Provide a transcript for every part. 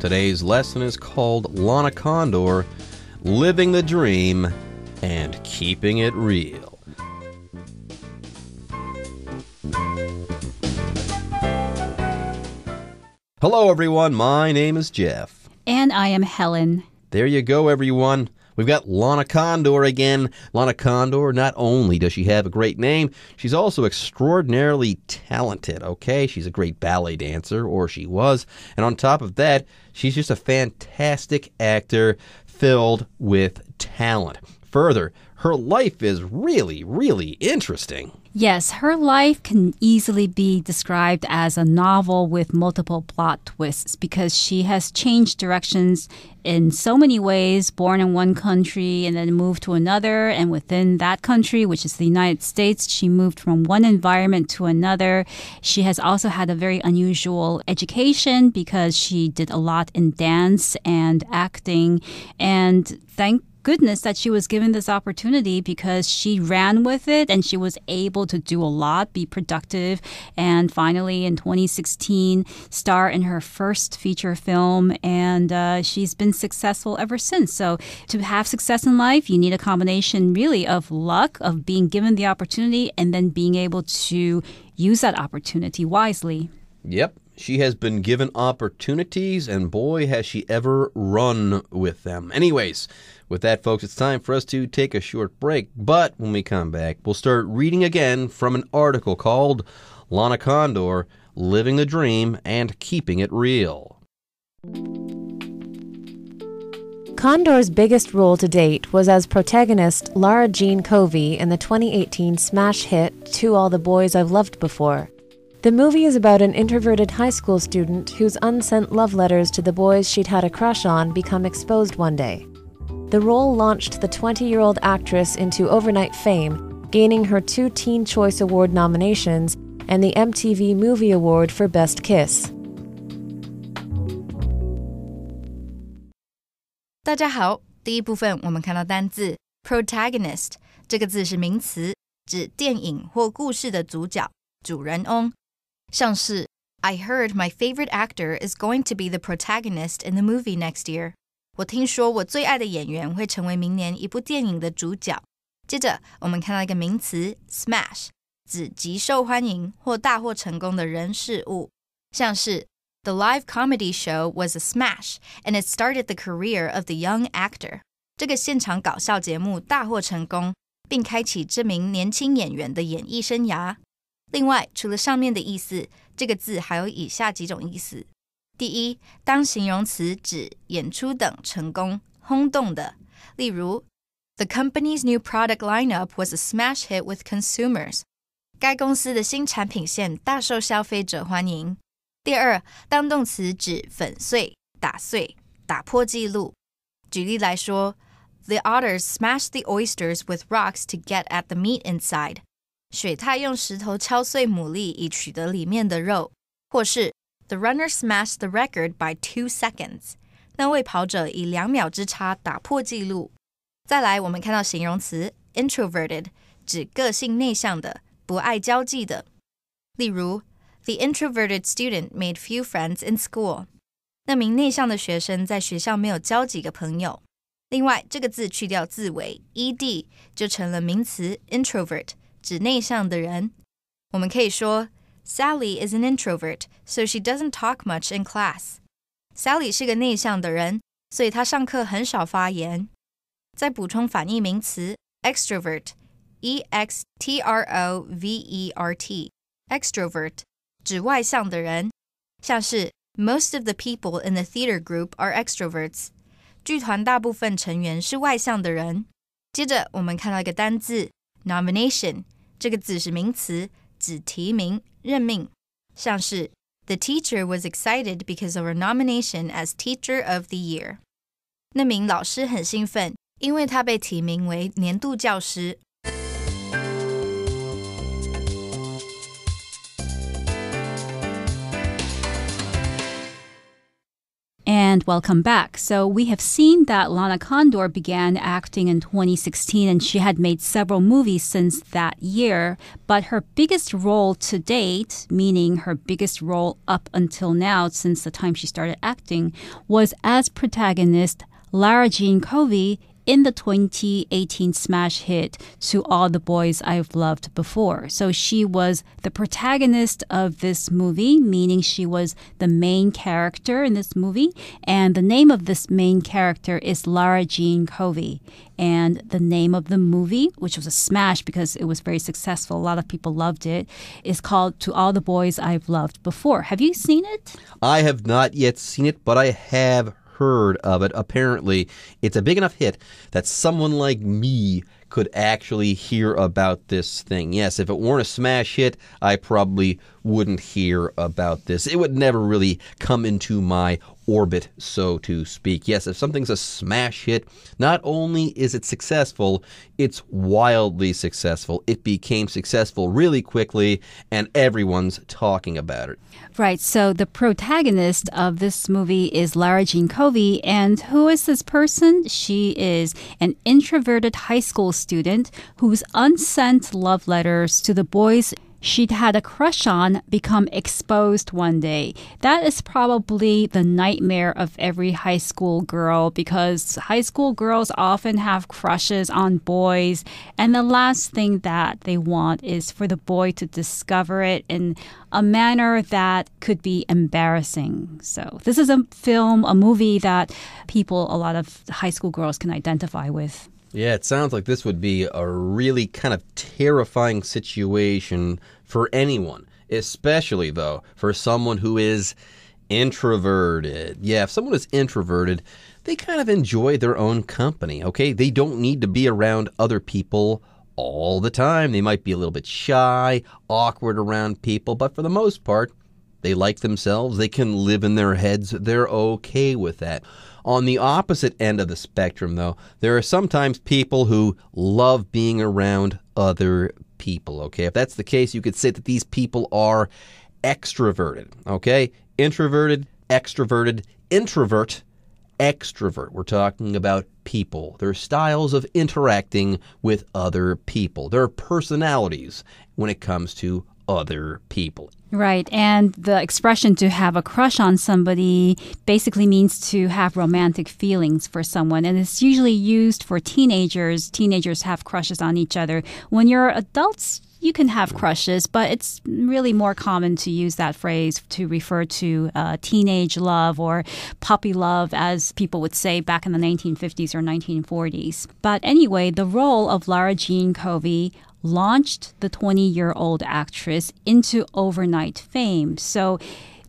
Today's lesson is called Lana Condor, Living the Dream and Keeping It Real. Hello, everyone. My name is Jeff. And I am Helen. There you go, everyone. We've got Lana Condor again. Lana Condor, not only does she have a great name, she's also extraordinarily talented, okay? She's a great ballet dancer, or she was. And on top of that, she's just a fantastic actor filled with talent. Further, her life is really, really interesting. Yes, her life can easily be described as a novel with multiple plot twists because she has changed directions in so many ways, born in one country and then moved to another. And within that country, which is the United States, she moved from one environment to another. She has also had a very unusual education because she did a lot in dance and acting. And thank goodness that she was given this opportunity because she ran with it and she was able to do a lot, be productive, and finally in 2016 star in her first feature film, and she's been successful ever since. So to have success in life, you need a combination really of luck, of being given the opportunity, and then being able to use that opportunity wisely. Yep. She has been given opportunities, and boy, has she ever run with them. Anyways, with that, folks, it's time for us to take a short break. But when we come back, we'll start reading again from an article called Lana Condor, Living the Dream and Keeping It Real. Condor's biggest role to date was as protagonist Lara Jean Covey in the 2018 smash hit To All the Boys I've Loved Before. The movie is about an introverted high school student whose unsent love letters to the boys she'd had a crush on become exposed one day. The role launched the 20-year-old actress into overnight fame, gaining her 2 Teen Choice Award nominations and the MTV Movie Award for Best Kiss. 大家好，第一部分我们看到单字 protagonist 这个字是名词，指电影或故事的主角、主人翁。像是 I heard my favorite actor is going to be the protagonist in the movie next year. 我听说我最爱的演员会成为明年一部电影的主角。接着我们看到一个名词 smash 指极受欢迎或大获成功的人事物。像是 The live comedy show was a smash and it started the career of the young actor. 这个现场搞笑节目大获成功，并开启这名年轻演员的演艺生涯。另外，除了上面的意思，这个字还有以下几种意思。第一，当形容词指演出等成功、轰动的，例如 The company's new product lineup was a smash hit with consumers. 该公司的新产品线大受消费者欢迎。第二，当动词指粉碎、打碎、打破纪录。举例来说 The otters smashed the oysters with rocks to get at the meat inside. 水獭用石头敲碎牡蛎以取得里面的肉。或是 The runner smashed the record by 2 seconds. 那位跑者以2秒之差打破纪录。再来，我们看到形容词 introverted 指个性内向的，不爱交际的。例如 The introverted student made few friends in school. 那名内向的学生在学校没有交几个朋友。另外，这个字去掉字尾 ed 就成了名词 introvert 指内向的人。我们可以说 Sally is an introvert, so she doesn't talk much in class. Sally 是个内向的人，所以她上课很少发言。再补充反义名词 extrovert, E-X-T-R-O-V-E-R-T, extrovert 指外向的人，像是 Most of the people in the theater group are extroverts. 剧团大部分成员是外向的人。接着我们看到一个单字 nomination 这个字是名词，指提名、任命。像是 The teacher was excited because of her nomination as Teacher of the Year. 那名老师很兴奋，因为他被提名为年度教师。And and welcome back. So we have seen that Lana Condor began acting in 2016 and she had made several movies since that year. But her biggest role to date, meaning her biggest role up until now since the time she started acting, was as protagonist Lara Jean Covey in the 2018 smash hit To All the Boys I've Loved Before. So she was the protagonist of this movie, meaning she was the main character in this movie. And the name of this main character is Lara Jean Covey. And the name of the movie, which was a smash because it was very successful, a lot of people loved it, is called To All the Boys I've Loved Before. Have you seen it? I have not yet seen it, but I have heard of it. Apparently, it's a big enough hit that someone like me could actually hear about this thing. Yes, if it weren't a smash hit, I probably wouldn't hear about this. It would never really come into my orbit, so to speak. Yes, if something's a smash hit, not only is it successful, it's wildly successful. It became successful really quickly, and everyone's talking about it. Right, so the protagonist of this movie is Lara Jean Covey, and who is this person? She is an introverted high school student whose unsent love letters to the boys she'd had a crush on become exposed one day. That is probably the nightmare of every high school girl because high school girls often have crushes on boys, and the last thing that they want is for the boy to discover it in a manner that could be embarrassing. So this is a movie that a lot of high school girls can identify with. Yeah, it sounds like this would be a really kind of terrifying situation for anyone, especially, though, for someone who is introverted. Yeah, if someone is introverted, they kind of enjoy their own company, okay? They don't need to be around other people all the time. They might be a little bit shy, awkward around people, but for the most part, they like themselves. They can live in their heads. They're okay with that. On the opposite end of the spectrum, though, there are sometimes people who love being around other people, okay? If that's the case, you could say that these people are extroverted, okay? Introverted, extroverted, introvert, extrovert. We're talking about people. Their styles of interacting with other people. Their personalities when it comes to other people. Right, and the expression to have a crush on somebody basically means to have romantic feelings for someone, and it's usually used for teenagers. Teenagers have crushes on each other. When you're adults, you can have crushes, but it's really more common to use that phrase to refer to teenage love or puppy love, as people would say back in the 1950s or 1940s. But anyway, the role of Lara Jean Covey launched the 20-year-old actress into overnight fame. So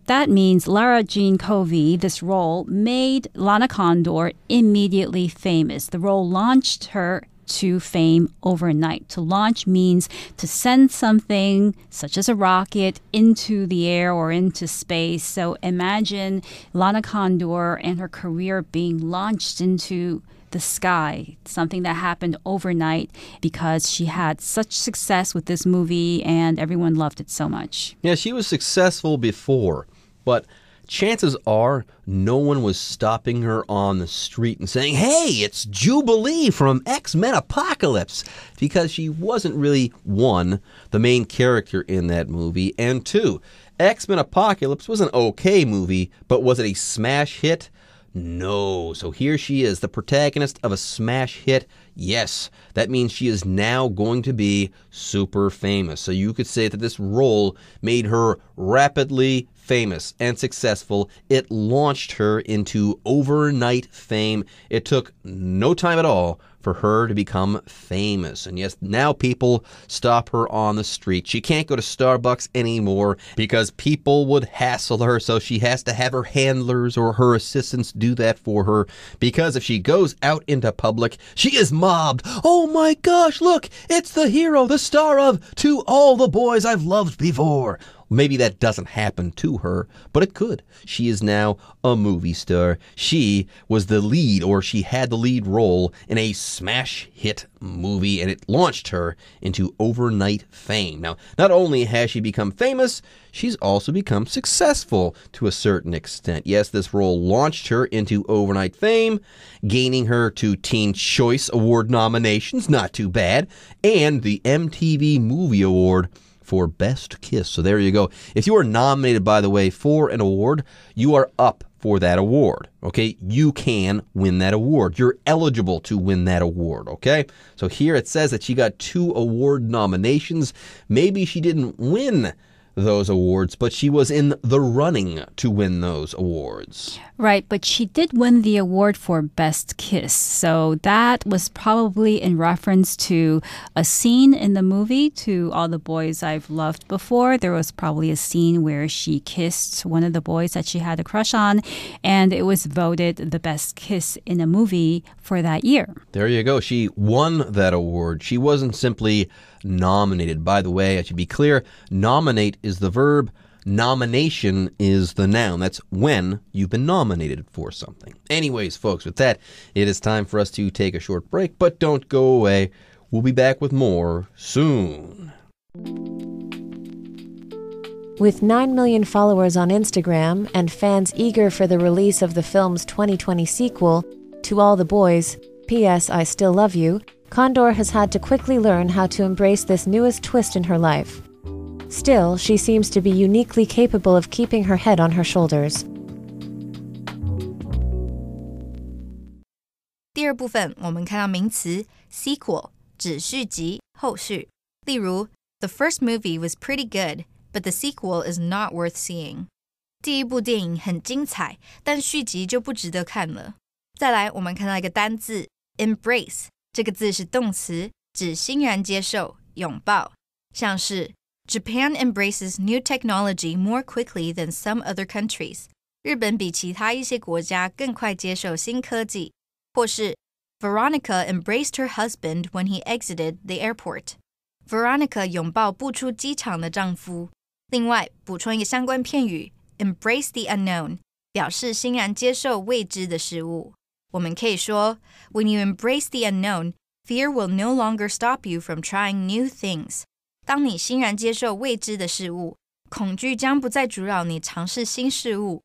that means Lara Jean Covey, this role, made Lana Condor immediately famous. The role launched her to fame overnight. To launch means to send something, such as a rocket, into the air or into space. So imagine Lana Condor and her career being launched into the sky, something that happened overnight because she had such success with this movie and everyone loved it so much. Yeah, she was successful before, but chances are no one was stopping her on the street and saying, "Hey, it's Jubilee from X-Men Apocalypse," because she wasn't really, one, the main character in that movie, and two, X-Men Apocalypse was an okay movie, but was it a smash hit? No. So here she is, the protagonist of a smash hit. Yes, that means she is now going to be super famous. So you could say that this role made her rapidly famous and successful. It launched her into overnight fame. It took no time at all for her to become famous. And yes, now people stop her on the street. She can't go to Starbucks anymore because people would hassle her, so she has to have her handlers or her assistants do that for her, because if she goes out into public, she is mobbed. Oh my gosh, look, it's the hero, the star of To All the Boys I've Loved Before. Maybe that doesn't happen to her, but it could. She is now a movie star. She was the lead, or she had the lead role in a smash hit movie, and it launched her into overnight fame. Now, not only has she become famous, she's also become successful to a certain extent. Yes, this role launched her into overnight fame, gaining her 2 Teen Choice Award nominations, not too bad, and the MTV Movie Award for Best Kiss. So there you go. If you are nominated, by the way, for an award, you are up for that award, okay? You can win that award. You're eligible to win that award, okay? So here it says that she got 2 award nominations. Maybe she didn't win those awards, but she was in the running to win those awards. Right, but she did win the award for Best Kiss. So that was probably in reference to a scene in the movie, To All the Boys I've Loved Before. There was probably a scene where she kissed one of the boys that she had a crush on, and it was voted the best kiss in a movie for that year. There you go. She won that award. She wasn't simply nominated. By the way, I should be clear, nominate is the verb, nomination is the noun. That's when you've been nominated for something. Anyways, folks, with that, it is time for us to take a short break, but don't go away. We'll be back with more soon. With 9 million followers on Instagram and fans eager for the release of the film's 2020 sequel, To All the Boys, P.S. I Still Love You, Condor has had to quickly learn how to embrace this newest twist in her life. Still, she seems to be uniquely capable of keeping her head on her shoulders. 第二部分我们看到名词 sequel 指续集后续，例如 The first movie was pretty good, but the sequel is not worth seeing. 第一部电影很精彩，但续集就不值得看了。再来我们看到一个单字 embrace， 这个字是动词，指欣然接受拥抱，像是Japan embraces new technology more quickly than some other countries. 日本比其他一些国家更快接受新科技。或是 Veronica embraced her husband when he exited the airport. Veronica 拥抱步出机场的丈夫。另外，补充一个相关片语 embrace the unknown， 表示欣然接受未知的事物。我们可以说 When you embrace the unknown, fear will no longer stop you from trying new things. 当你欣然接受未知的事物，恐惧将不再阻扰你尝试新事物。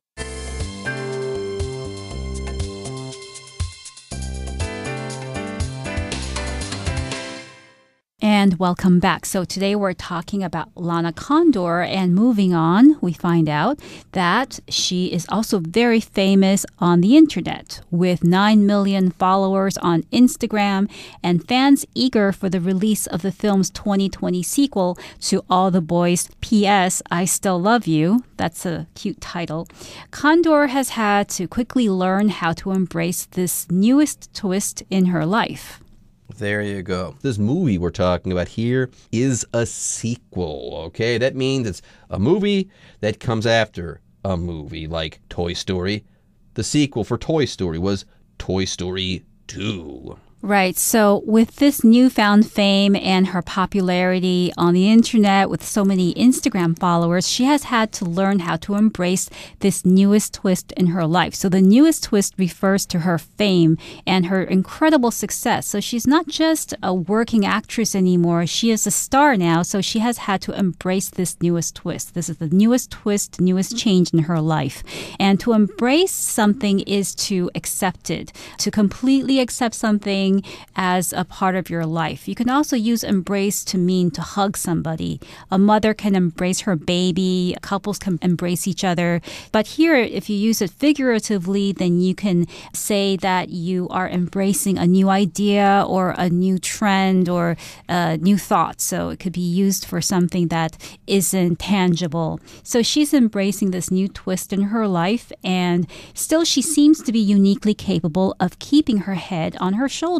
And welcome back. So today we're talking about Lana Condor, and moving on, we find out that she is also very famous on the internet with 9 million followers on Instagram and fans eager for the release of the film's 2020 sequel To All the Boys, P.S. I Still Love You. That's a cute title. Condor has had to quickly learn how to embrace this newest twist in her life. There you go. This movie we're talking about here is a sequel, okay? That means it's a movie that comes after a movie, like Toy Story. The sequel for Toy Story was Toy Story 2. Right. So with this newfound fame and her popularity on the internet with so many Instagram followers, she has had to learn how to embrace this newest twist in her life. So the newest twist refers to her fame and her incredible success. So she's not just a working actress anymore. She is a star now. So she has had to embrace this newest twist. This is the newest twist, newest change in her life. And to embrace something is to accept it, to completely accept something as a part of your life. You can also use embrace to mean to hug somebody. A mother can embrace her baby. Couples can embrace each other. But here, if you use it figuratively, then you can say that you are embracing a new idea or a new trend or a new thought. So it could be used for something that isn't tangible. So she's embracing this new twist in her life, and still she seems to be uniquely capable of keeping her head on her shoulders.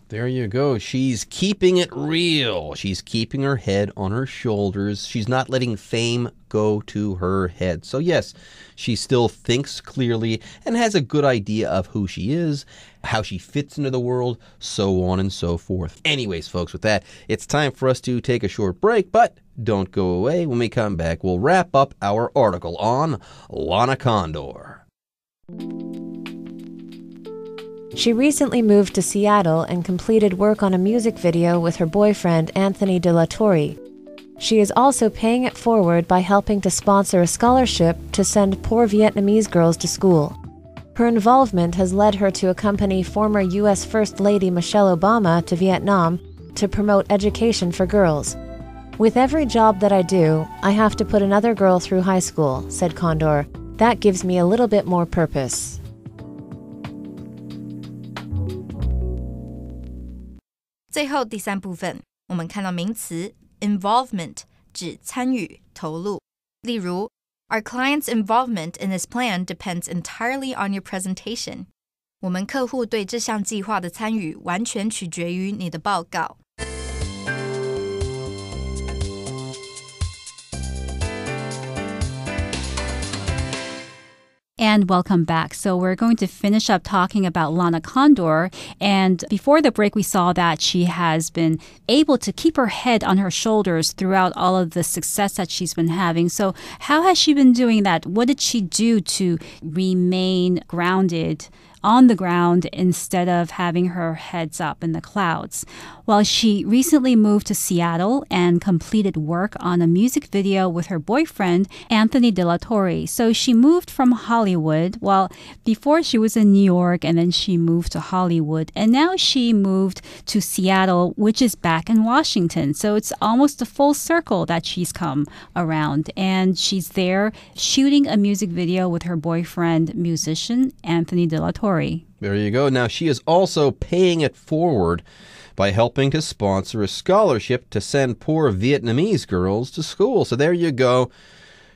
There you go. She's keeping it real. She's keeping her head on her shoulders. She's not letting fame go to her head. So yes, she still thinks clearly and has a good idea of who she is, how she fits into the world, so on and so forth. Anyways, folks, with that, it's time for us to take a short break, but don't go away. When we come back, we'll wrap up our article on Lana Condor. She recently moved to Seattle and completed work on a music video with her boyfriend, Anthony De La Torre. She is also paying it forward by helping to sponsor a scholarship to send poor Vietnamese girls to school. Her involvement has led her to accompany former U.S. First Lady Michelle Obama to Vietnam to promote education for girls. With every job that I do, I have to put another girl through high school, said Condor. That gives me a little bit more purpose. 最后第三部分，我们看到名词 involvement 指参与、投入。例如 Our client's involvement in this plan depends entirely on your presentation. 我们客户对这项计划的参与完全取决于你的报告。And welcome back. So we're going to finish up talking about Lana Condor. And before the break, we saw that she has been able to keep her head on her shoulders throughout all of the success that she's been having. So how has she been doing that? What did she do to remain grounded on the ground instead of having her heads up in the clouds? Well, she recently moved to Seattle and completed work on a music video with her boyfriend, Anthony De La Torre. So she moved from Hollywood. Well, before she was in New York and then she moved to Hollywood. And now she moved to Seattle, which is back in Washington. So it's almost a full circle that she's come around. And she's there shooting a music video with her boyfriend, musician Anthony De La Torre. There you go. Now, she is also paying it forward by helping to sponsor a scholarship to send poor Vietnamese girls to school. So there you go.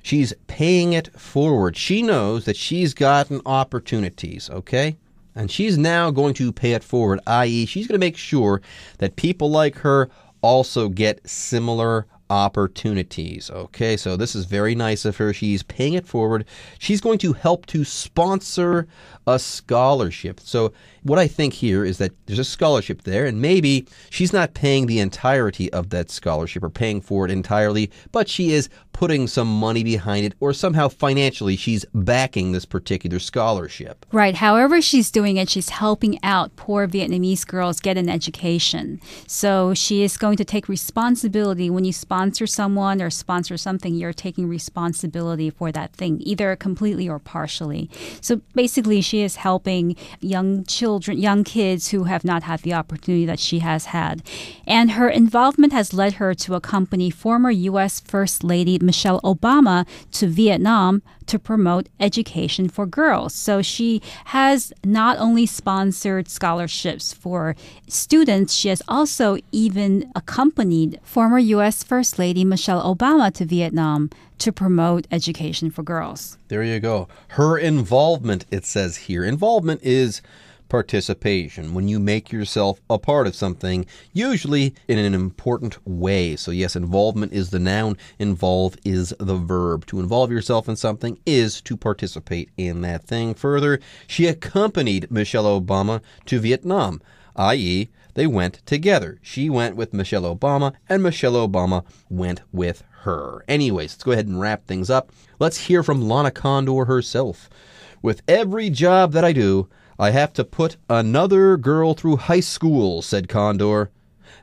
She's paying it forward. She knows that she's gotten opportunities, okay? And she's now going to pay it forward, i.e., she's going to make sure that people like her also get similar opportunities. Okay, so this is very nice of her. She's paying it forward. She's going to help to sponsor a scholarship. So what I think here is that there's a scholarship there, and maybe she's not paying the entirety of that scholarship or paying for it entirely, but she is putting some money behind it, or somehow financially she's backing this particular scholarship. Right. However she's doing it, she's helping out poor Vietnamese girls get an education. So she is going to take responsibility. When you sponsor someone or sponsor something, you're taking responsibility for that thing, either completely or partially. So basically, she is helping young children, young kids who have not had the opportunity that she has had. And her involvement has led her to accompany former U.S. First Lady Michelle Obama to Vietnam to promote education for girls. So she has not only sponsored scholarships for students, she has also even accompanied former U.S. First Lady Michelle Obama to Vietnam to promote education for girls. There you go. Her involvement, it says here. Involvement is participation, when you make yourself a part of something, usually in an important way. So yes, involvement is the noun, involve is the verb. To involve yourself in something is to participate in that thing. Further, she accompanied Michelle Obama to Vietnam, i.e., they went together. She went with Michelle Obama, and Michelle Obama went with her. Anyways, let's go ahead and wrap things up. Let's hear from Lana Condor herself. With every job that I do, I have to put another girl through high school, said Condor.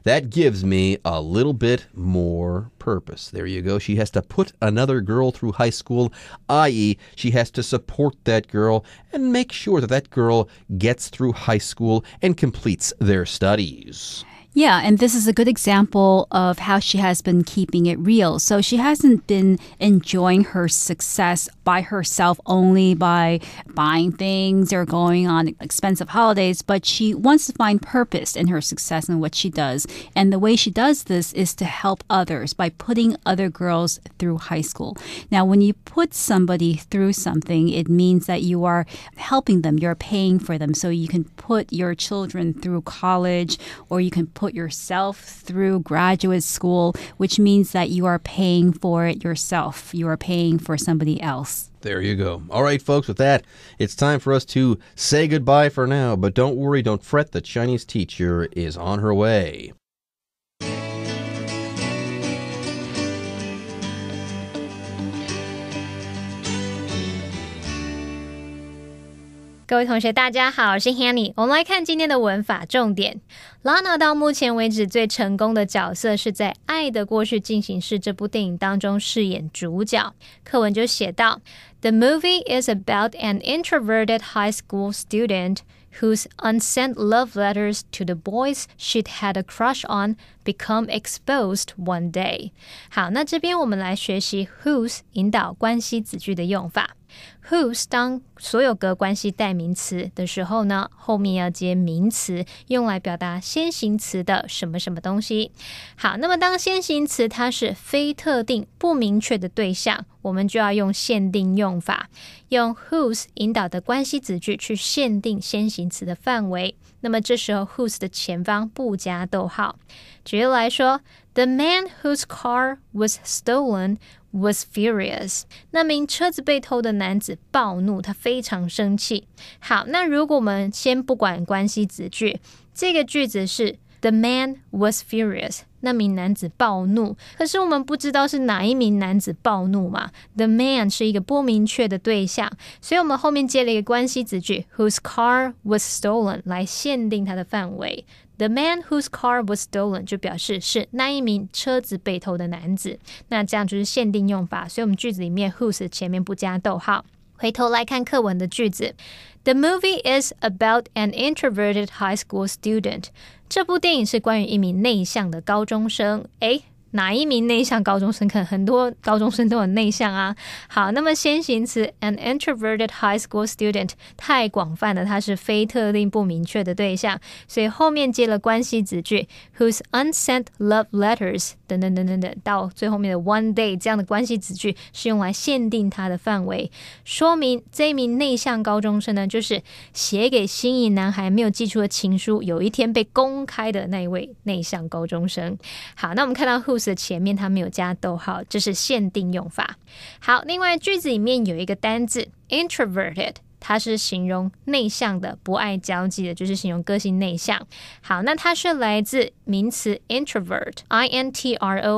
That gives me a little bit more purpose. There you go. She has to put another girl through high school, i.e., she has to support that girl and make sure that that girl gets through high school and completes their studies. Yeah, and this is a good example of how she has been keeping it real. So she hasn't been enjoying her success by herself only by buying things or going on expensive holidays, but she wants to find purpose in her success and what she does. And the way she does this is to help others by putting other girls through high school. Now, when you put somebody through something, it means that you are helping them, you're paying for them. So you can put your children through college, or you can put yourself through graduate school, which means that you are paying for it yourself. You are paying for somebody else. There you go. All right, folks, with that, it's time for us to say goodbye for now. But don't worry, don't fret. The Chinese teacher is on her way. 各位同学大家好，我是 Hanny。 我们来看今天的文法重点。 Lana 到目前为止最成功的角色是在《爱的过去进行式》这部电影当中饰演主角。课文就写到 The movie is about an introverted high school student whose unsent love letters to the boys she'd had a crush on become exposed one day. 好，那这边我们来学习 whose 引导关系子句的用法。whose 当所有格关系代名词的时候呢，后面要接名词，用来表达先行词的什么什么东西。好，那么当先行词它是非特定不明确的对象，我们就要用限定用法，用 whose 引导的关系子句去限定先行词的范围。那么这时候 whose 的前方不加逗号。举例来说， The man whose car was stolen was furious. 那名车子被偷的男子暴怒，他非常生气。好，那如果我们先不管关系子句，这个句子是 The man was furious， 那名男子暴怒，可是我们不知道是哪一名男子暴怒嘛。 The man 是一个不明确的对象，所以我们后面接了一个关系子句 whose car was stolen 来限定它的范围。The man whose car was stolen 就表示是那一名车子被偷的男子，那这样就是限定用法，所以我们句子里面 whose 前面不加逗号。回头来看课文的句子， The movie is about an introverted high school student. 这部电影是关于一名内向的高中生。诶，哪一名内向高中生？可能很多高中生都很内向啊。好，那么先行词 an introverted high school student 太广泛了，它是非特定不明确的对象，所以后面接了关系子句 whose unsent love letters 等等等等等，到最后面的 one day 这样的关系子句是用来限定它的范围，说明这一名内向高中生呢，就是写给心仪男孩没有寄出的情书有一天被公开的那一位内向高中生。好，那我们看到 whose 的前面它没有加逗号，这是限定用法。好，另外句子里面有一个单字 introverted， 它是形容内向的，不爱交际的，就是形容个性内向。好，那它是来自名词 introvert introvert。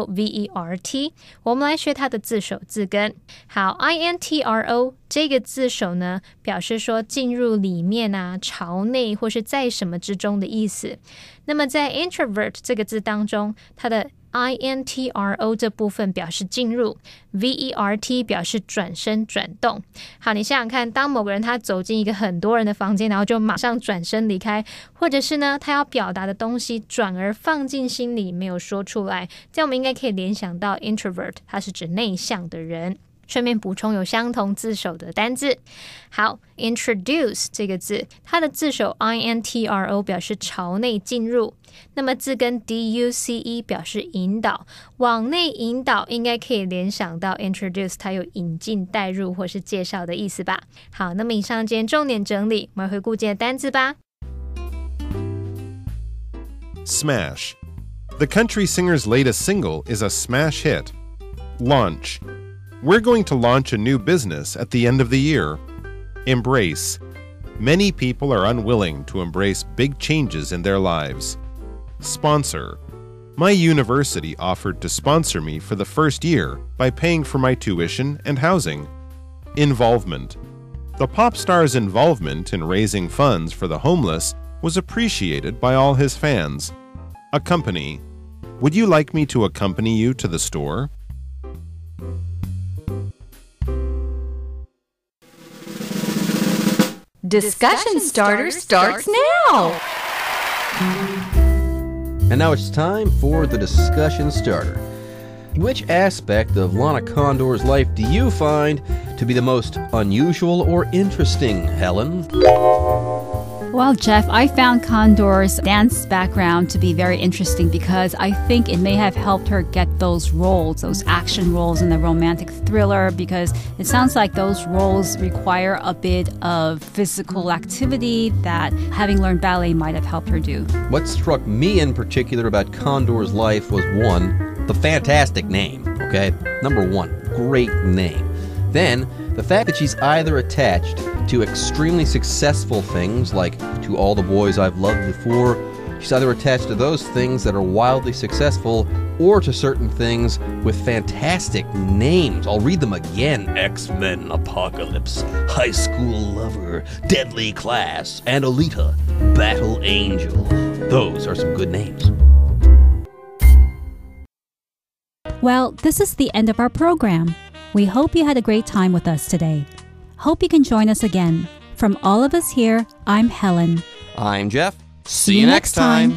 我们来学它的字首字根。好， intro 这个字首呢，表示说进入里面啊，朝内或是在什么之中的意思。那么在 introvert 这个字当中，它的intro 这部分表示进入， vert 表示转身转动。好，你想想看，当某个人他走进一个很多人的房间，然后就马上转身离开，或者是呢他要表达的东西转而放进心里没有说出来，这样我们应该可以联想到 introvert 它是指内向的人。顺便补充有相同字首的单字。好， introduce 这个字，它的字首 intro 表示朝内进入，那么字根 duce 表示引导，往内引导应该可以联想到 introduce 它有引进带入或是介绍的意思吧。好，那么以上今天重点整理，我们回顾今天的单字吧。 Smash. The country singer's latest single is a smash hit. Launch. We're going to launch a new business at the end of the year. Embrace. Many people are unwilling to embrace big changes in their lives. Sponsor. My university offered to sponsor me for the first year by paying for my tuition and housing. Involvement. The pop star's involvement in raising funds for the homeless was appreciated by all his fans. Accompany. Would you like me to accompany you to the store? Discussion Starter starts now! And now it's time for the discussion starter. Which aspect of Lana Condor's life do you find to be the most unusual or interesting, Helen? Well, Jeff, I found Condor's dance background to be very interesting because I think it may have helped her get those roles, those action roles in the romantic thriller, because it sounds like those roles require a bit of physical activity that having learned ballet might have helped her do. What struck me in particular about Condor's life was, one, the fantastic name, okay? Number one, great name. Then, the fact that she's either attached to extremely successful things, like To All the Boys I've Loved Before, she's either attached to those things that are wildly successful, or to certain things with fantastic names. I'll read them again. X-Men Apocalypse, High School Lover, Deadly Class, and Alita, Battle Angel. Those are some good names. Well, this is the end of our program. We hope you had a great time with us today. Hope you can join us again. From all of us here, I'm Helen. I'm Jeff. See you next time.